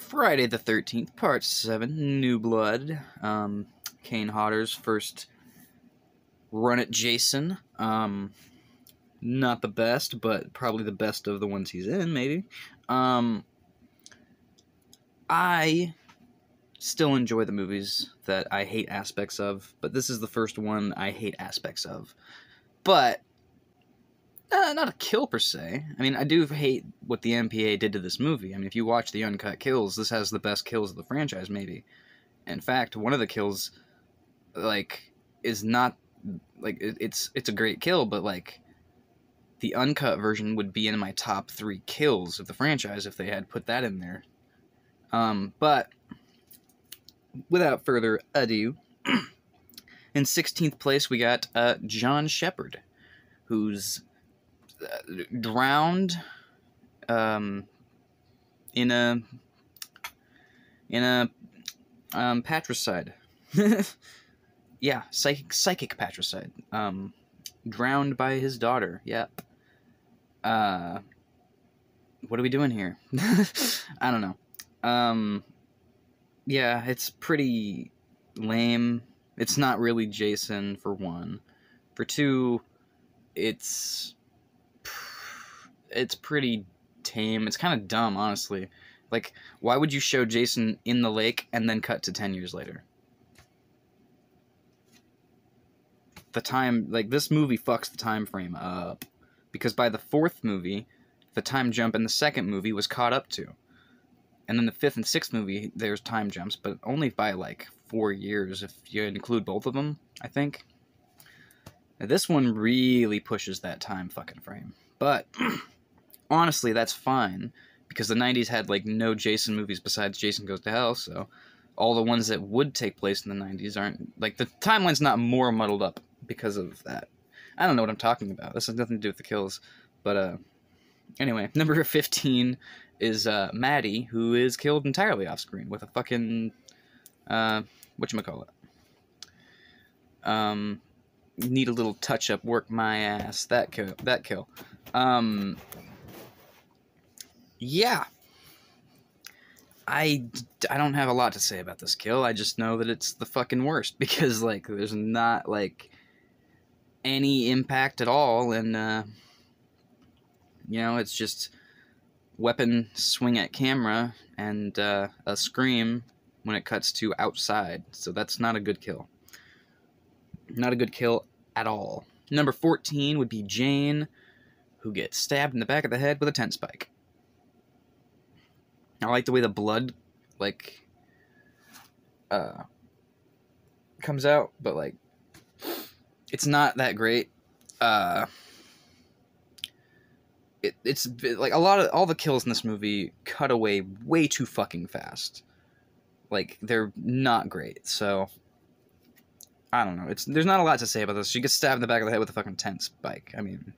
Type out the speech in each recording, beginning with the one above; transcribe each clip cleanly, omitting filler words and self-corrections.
Friday the 13th, Part 7, New Blood. Kane Hodder's first run at Jason. Not the best, but probably the best of the ones he's in, maybe. I still enjoy the movies that I hate aspects of, but this is the first one I hate aspects of. But not a kill per se. I mean, I do hate what the MPA did to this movie. I mean, if you watch the uncut kills, this has the best kills of the franchise, maybe. In fact, one of the kills, is not, it's a great kill, but, the uncut version would be in my top 3 kills of the franchise if they had put that in there. But, without further ado, in 16th place we got John Shepard, who's drowned in a patricide. Yeah, psychic patricide. Drowned by his daughter. Yeah. What are we doing here? I don't know. Yeah, it's pretty lame. It's not really Jason, for one. For two, it's pretty tame. It's kind of dumb, honestly. Why would you show Jason in the lake and then cut to 10 years later? The time, this movie fucks the time frame up. Because by the 4th movie, the time jump in the 2nd movie was caught up to. And then the 5th and 6th movie, there's time jumps, but only by, 4 years, if you include both of them, I think. Now, this one really pushes that time fucking frame. But, honestly, that's fine, because the 90s had, no Jason movies besides Jason Goes to Hell, so all the ones that would take place in the 90s aren't, the timeline's not more muddled up because of that. I don't know what I'm talking about. This has nothing to do with the kills. But, anyway, number 15 is, Maddie, who is killed entirely off-screen with a fucking, whatchamacallit. Need a little touch-up, work my ass. That kill. Yeah. I don't have a lot to say about this kill. I just know that it's the fucking worst, because, there's not, any impact at all, and, it's just weapon swing at camera and a scream when it cuts to outside. So that's not a good kill. Not a good kill at all. Number 14 would be Jane, who gets stabbed in the back of the head with a tent spike. I like the way the blood, comes out, but, it's not that great. It's all the kills in this movie cut away way too fucking fast. They're not great, so I don't know. There's not a lot to say about this. She gets stabbed in the back of the head with a fucking tent spike. I mean,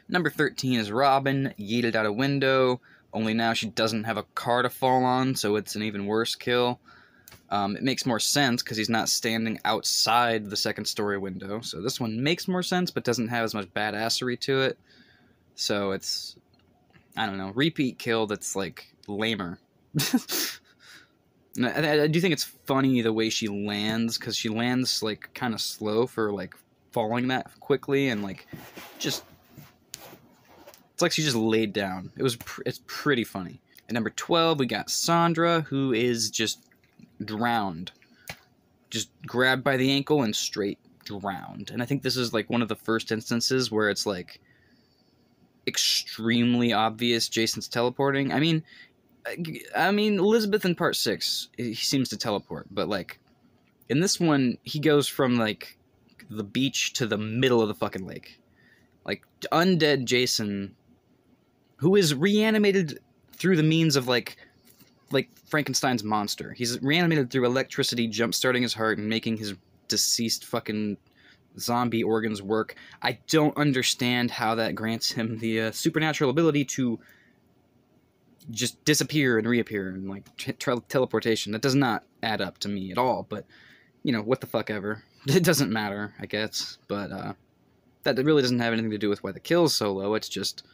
Number 13 is Robin, yeeted out a window, only now she doesn't have a car to fall on, so it's an even worse kill. It makes more sense because he's not standing outside the second-story window. So this one makes more sense, but doesn't have as much badassery to it. So it's, I don't know, repeat kill that's, lamer. I do think it's funny the way she lands, because she lands, kind of slow for, falling that quickly, and, just... It's like she just laid down. It's pretty funny. At number 12, we got Sandra, who is just drowned. Just grabbed by the ankle and straight drowned. And I think this is one of the first instances where it's extremely obvious Jason's teleporting. I mean Elizabeth in part 6, he seems to teleport, but in this one he goes from the beach to the middle of the fucking lake. Undead Jason, who is reanimated through the means of Frankenstein's monster. He's reanimated through electricity, jump-starting his heart and making his deceased fucking zombie organs work. I don't understand how that grants him the supernatural ability to just disappear and reappear and teleportation. That does not add up to me at all, but, what the fuck ever. It doesn't matter, I guess, but, that really doesn't have anything to do with why the kill's so low. It's just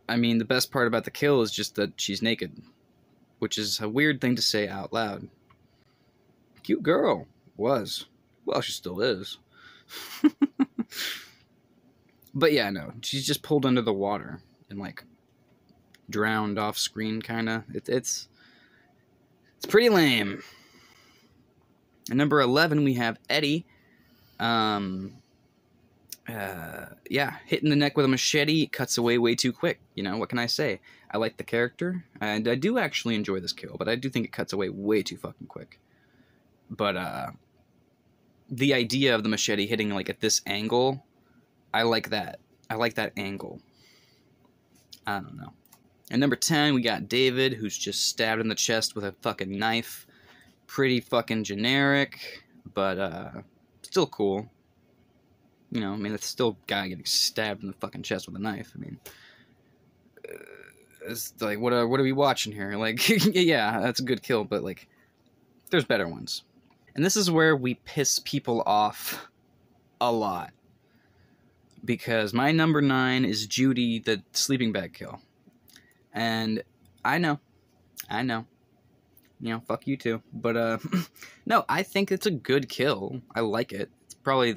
I mean, the best part about the kill is just that she's naked, which is a weird thing to say out loud. Cute girl. Was. Well, she still is. But yeah, no, she's just pulled under the water and, like, drowned off screen, kind of. It's pretty lame. At number 11, we have Eddie. Yeah, hitting the neck with a machete, cuts away way too quick. You know, what can I say? I like the character, and I do actually enjoy this kill, but I do think it cuts away way too fucking quick. But, the idea of the machete hitting, like, at this angle, I like that. I like that angle. I don't know. At number 10, we got David, who's just stabbed in the chest with a fucking knife. Pretty fucking generic, but, still cool. You know, I mean, it's still a guy getting stabbed in the fucking chest with a knife. I mean, it's like, what are we watching here? Like, yeah, that's a good kill, but, like, there's better ones. And this is where we piss people off a lot. Because my number 9 is Judy, the sleeping bag kill. And I know. You know, fuck you too. But, no, I think it's a good kill. I like it. It's probably,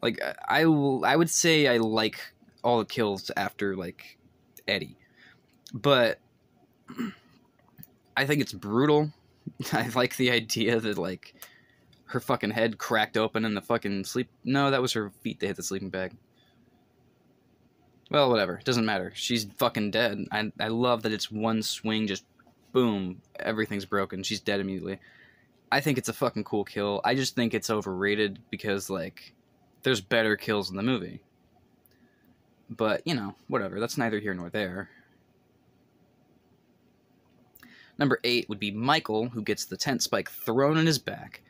like, I would say I like all the kills after, like, Eddie. But I think it's brutal. I like the idea that, like, her fucking head cracked open in the fucking sleep... No, that was her feet that hit the sleeping bag. Well, whatever. It doesn't matter. She's fucking dead. I love that it's one swing, just boom, everything's broken. She's dead immediately. I think it's a fucking cool kill. I just think it's overrated because, like, there's better kills in the movie. But, you know, whatever. That's neither here nor there. Number 8 would be Michael, who gets the tent spike thrown in his back.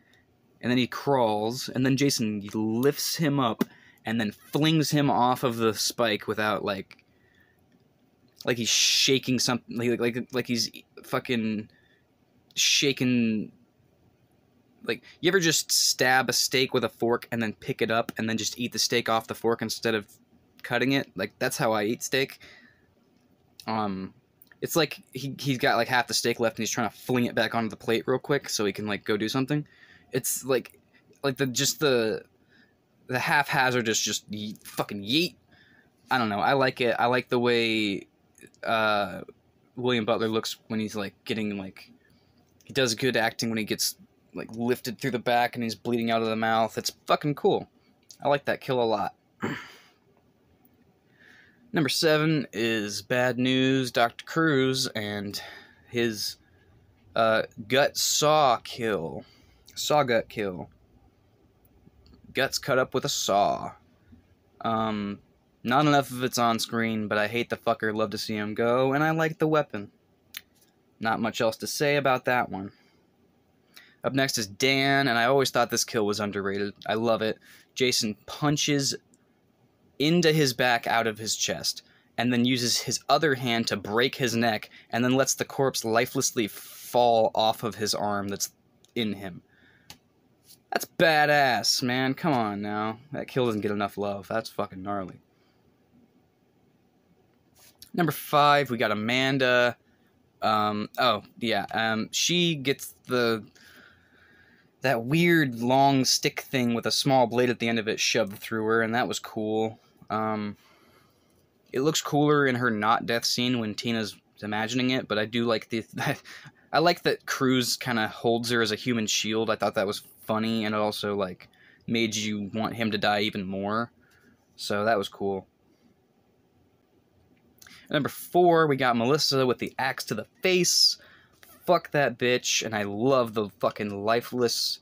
And then he crawls, and then Jason lifts him up and then flings him off of the spike without, like he's shaking something, like he's fucking shaking. Like, you ever just stab a steak with a fork and then pick it up and then just eat the steak off the fork instead of cutting it? Like, that's how I eat steak. It's like he's got, like, half the steak left and he's trying to fling it back onto the plate real quick so he can, like, go do something. It's like the haphazardous just fucking yeet. I don't know. I like it. I like the way William Butler looks when he's, like, getting, like... He does good acting when he gets, like, lifted through the back and he's bleeding out of the mouth. It's fucking cool. I like that kill a lot. Number 7 is Bad News, Dr. Cruz, and his gut saw kill. Saw gut kill. Guts cut up with a saw. Not enough of it's on screen, but I hate the fucker, love to see him go, and I like the weapon. Not much else to say about that one. Up next is Dan, and I always thought this kill was underrated. I love it. Jason punches into his back out of his chest, and then uses his other hand to break his neck, and then lets the corpse lifelessly fall off of his arm that's in him. That's badass, man. Come on now. That kill doesn't get enough love. That's fucking gnarly. Number 5, we got Amanda. She gets that weird long stick thing with a small blade at the end of it shoved through her, and that was cool. It looks cooler in her not death scene when Tina's imagining it, but I do like I like that Cruz kind of holds her as a human shield. I thought that was funny, and it also, like, made you want him to die even more. So that was cool. Number 4, we got Melissa with the axe to the face. Fuck that bitch, and I love the fucking lifeless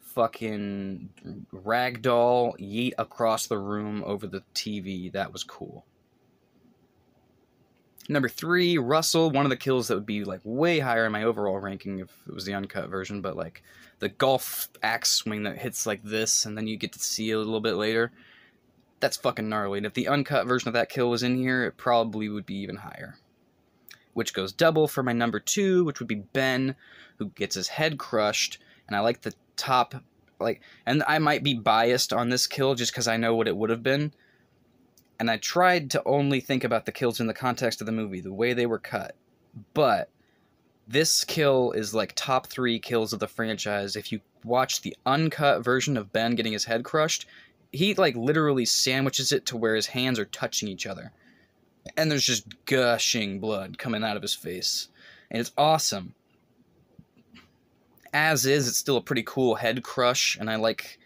fucking ragdoll yeet across the room over the TV. That was cool. Number 3, Russell, one of the kills that would be, like, way higher in my overall ranking if it was the uncut version, but, like, the golf axe swing that hits like this, and then you get to see it a little bit later. That's fucking gnarly, and if the uncut version of that kill was in here, it probably would be even higher. Which goes double for my number 2, which would be Ben, who gets his head crushed, and I like the top, like, and I might be biased on this kill just because I know what it would have been. And I tried to only think about the kills in the context of the movie, the way they were cut. But this kill is like top 3 kills of the franchise. If you watch the uncut version of Ben getting his head crushed, he like literally sandwiches it to where his hands are touching each other. And there's just gushing blood coming out of his face. And it's awesome. As is, it's still a pretty cool head crush, and I like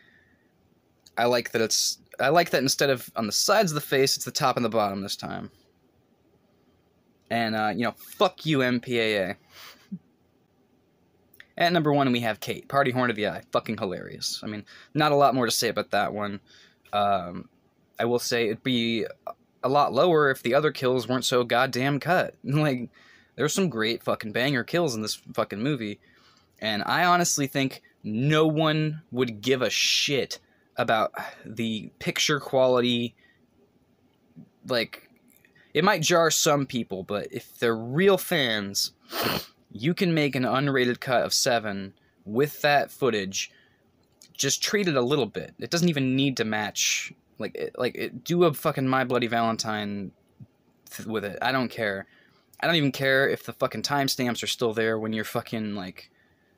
that instead of on the sides of the face, it's the top and the bottom this time. And, you know, fuck you, MPAA. At number 1, we have Kate, Party Horn of the Eye. Fucking hilarious. I mean, not a lot more to say about that one. I will say it'd be a lot lower if the other kills weren't so goddamn cut. Like, there's some great fucking banger kills in this fucking movie. And I honestly think no one would give a shit about the picture quality. Like, it might jar some people, but if they're real fans, you can make an unrated cut of 7 with that footage. Just treat it a little bit. It doesn't even need to match. Do a fucking My Bloody Valentine with it. I don't care. I don't even care if the fucking timestamps are still there when you're fucking, like,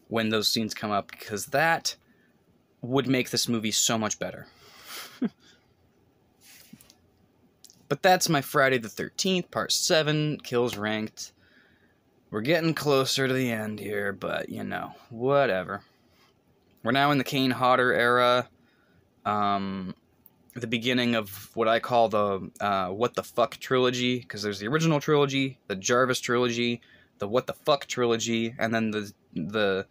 when those scenes come up, because that would make this movie so much better. But that's my Friday the 13th, Part 7, kills ranked. We're getting closer to the end here, but, you know, whatever. We're now in the Kane Hodder era, the beginning of what I call the What the Fuck trilogy, because there's the original trilogy, the Jarvis trilogy, the What the Fuck trilogy, and then the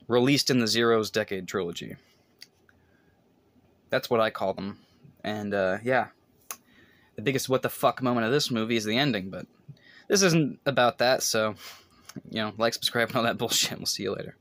Released in the Zeros Decade trilogy. That's what I call them. And, yeah. The biggest what the fuck moment of this movie is the ending, but this isn't about that, so, you know, like, subscribe, and all that bullshit. We'll see you later.